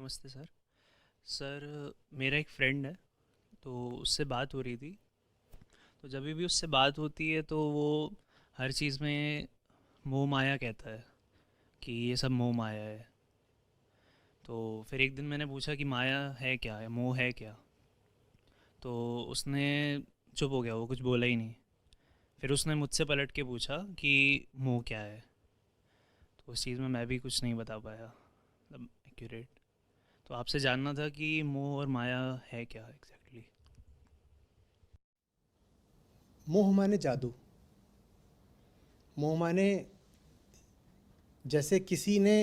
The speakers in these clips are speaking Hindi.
नमस्ते सर। सर, मेरा एक फ्रेंड है, तो उससे बात हो रही थी। तो जब भी उससे बात होती है तो वो हर चीज़ में मोह माया कहता है कि ये सब मोह माया है। तो फिर एक दिन मैंने पूछा कि माया है क्या, है मोह है क्या। तो उसने चुप हो गया, वो कुछ बोला ही नहीं। फिर उसने मुझसे पलट के पूछा कि मोह क्या है। तो उस चीज़ में मैं भी कुछ नहीं बता पाया, मतलब एक्यूरेट। तो आपसे जानना था कि मोह और माया है क्या एग्जैक्टली। मोह माने जादू। मोह माने जैसे किसी ने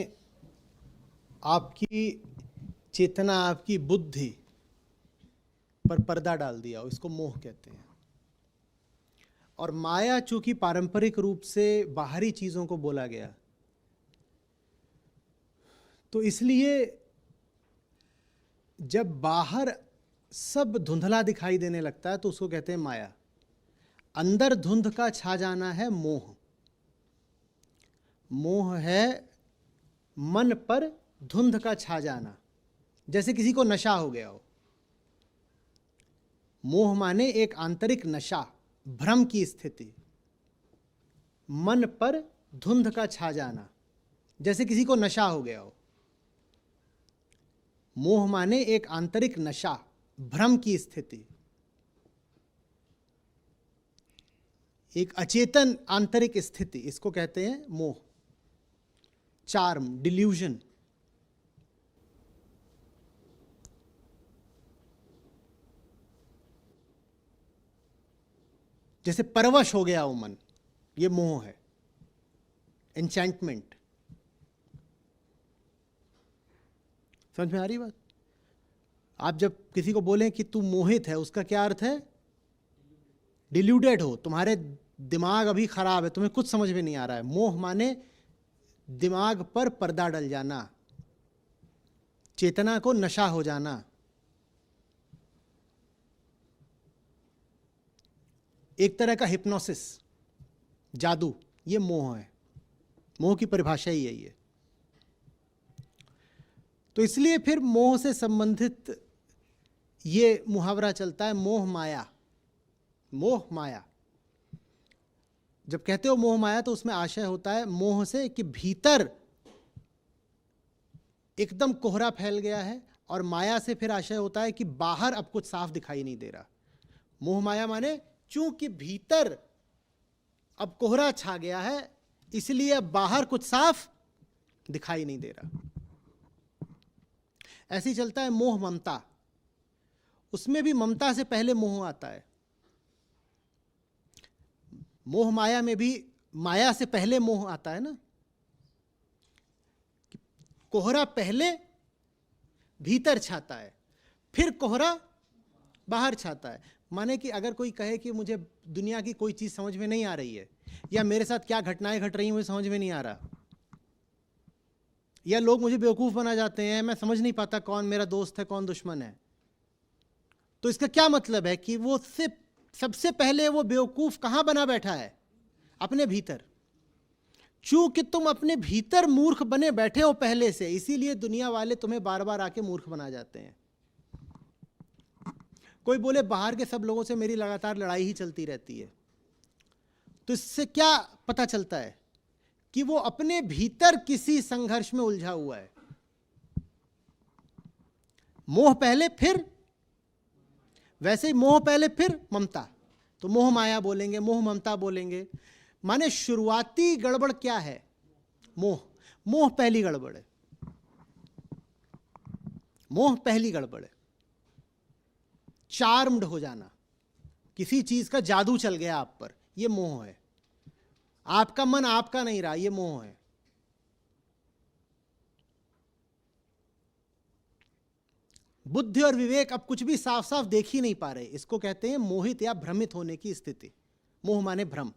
आपकी चेतना, आपकी बुद्धि पर पर्दा डाल दिया हो, इसको मोह कहते हैं। और माया चूंकि पारंपरिक रूप से बाहरी चीजों को बोला गया, तो इसलिए जब बाहर सब धुंधला दिखाई देने लगता है तो उसको कहते हैं माया। अंदर धुंध का छा जाना है मोह। मोह है मन पर धुंध का छा जाना, जैसे किसी को नशा हो गया हो। मोह माने एक आंतरिक नशा, भ्रम की स्थिति, मन पर धुंध का छा जाना, जैसे किसी को नशा हो गया हो। मोह माने एक आंतरिक नशा, भ्रम की स्थिति, एक अचेतन आंतरिक स्थिति, इसको कहते हैं मोह। Charm, delusion. जैसे परवश हो गया हो मन, ये मोह है। एन्चैंटमेंट। समझ में आ रही बात? आप जब किसी को बोलें कि तू मोहित है, उसका क्या अर्थ है? डिल्यूटेड हो, तुम्हारे दिमाग अभी खराब है, तुम्हें कुछ समझ में नहीं आ रहा है। मोह माने दिमाग पर पर्दा डल जाना, चेतना को नशा हो जाना, एक तरह का हिप्नोसिस, जादू। ये मोह है। मोह की परिभाषा ही यही है। तो इसलिए फिर मोह से संबंधित ये मुहावरा चलता है, मोह माया। मोह माया जब कहते हो मोह माया, तो उसमें आशय होता है मोह से कि भीतर एकदम कोहरा फैल गया है, और माया से फिर आशय होता है कि बाहर अब कुछ साफ दिखाई नहीं दे रहा। मोह माया माने चूंकि भीतर अब कोहरा छा गया है, इसलिए अब बाहर कुछ साफ दिखाई नहीं दे रहा। ऐसे ही चलता है मोह ममता। उसमें भी ममता से पहले मोह आता है। मोह माया में भी माया से पहले मोह आता है ना। कोहरा पहले भीतर छाता है, फिर कोहरा बाहर छाता है। माने कि अगर कोई कहे कि मुझे दुनिया की कोई चीज समझ में नहीं आ रही है, या मेरे साथ क्या घटनाएं घट रही हैं मुझे समझ में नहीं आ रहा, या लोग मुझे बेवकूफ बना जाते हैं, मैं समझ नहीं पाता कौन मेरा दोस्त है कौन दुश्मन है, तो इसका क्या मतलब है कि वो सिर्फ सबसे पहले वो बेवकूफ कहां बना बैठा है? अपने भीतर। चूंकि तुम अपने भीतर मूर्ख बने बैठे हो पहले से, इसीलिए दुनिया वाले तुम्हें बार बार आके मूर्ख बना जाते हैं। कोई बोले बाहर के सब लोगों से मेरी लगातार लड़ाई ही चलती रहती है, तो इससे क्या पता चलता है? कि वो अपने भीतर किसी संघर्ष में उलझा हुआ है। मोह पहले, फिर वैसे ही मोह पहले फिर ममता। तो मोह माया बोलेंगे, मोह ममता बोलेंगे। माने शुरुआती गड़बड़ क्या है? मोह। मोह पहली गड़बड़ है। मोह पहली गड़बड़ है। चार्म्ड हो जाना, किसी चीज का जादू चल गया आप पर, यह मोह है। आपका मन आपका नहीं रहा, यह मोह है। बुद्धि और विवेक अब कुछ भी साफ साफ देख ही नहीं पा रहे, इसको कहते हैं मोहित या भ्रमित होने की स्थिति। मोह माने भ्रम।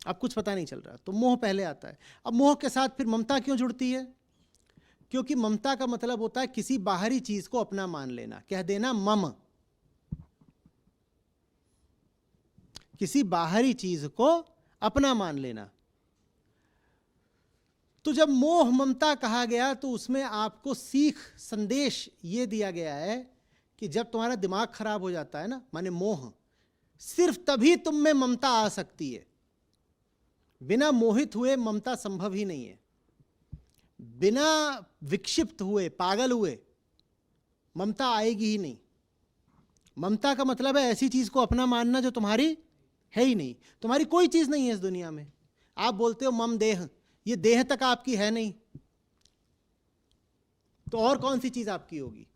अब कुछ पता नहीं चल रहा, तो मोह पहले आता है। अब मोह के साथ फिर ममता क्यों जुड़ती है? क्योंकि ममता का मतलब होता है किसी बाहरी चीज को अपना मान लेना, कह देना मम। किसी बाहरी चीज को अपना मान लेना। तो जब मोह ममता कहा गया तो उसमें आपको सीख संदेश ये दिया गया है कि जब तुम्हारा दिमाग खराब हो जाता है ना, माने मोह, सिर्फ तभी तुम में ममता आ सकती है। बिना मोहित हुए ममता संभव ही नहीं है। बिना विक्षिप्त हुए, पागल हुए ममता आएगी ही नहीं। ममता का मतलब है ऐसी चीज को अपना मानना जो तुम्हारी है ही नहीं। तुम्हारी कोई चीज नहीं है इस दुनिया में। आप बोलते हो मम देह, ये देह तक आपकी है नहीं, तो और कौन सी चीज आपकी होगी?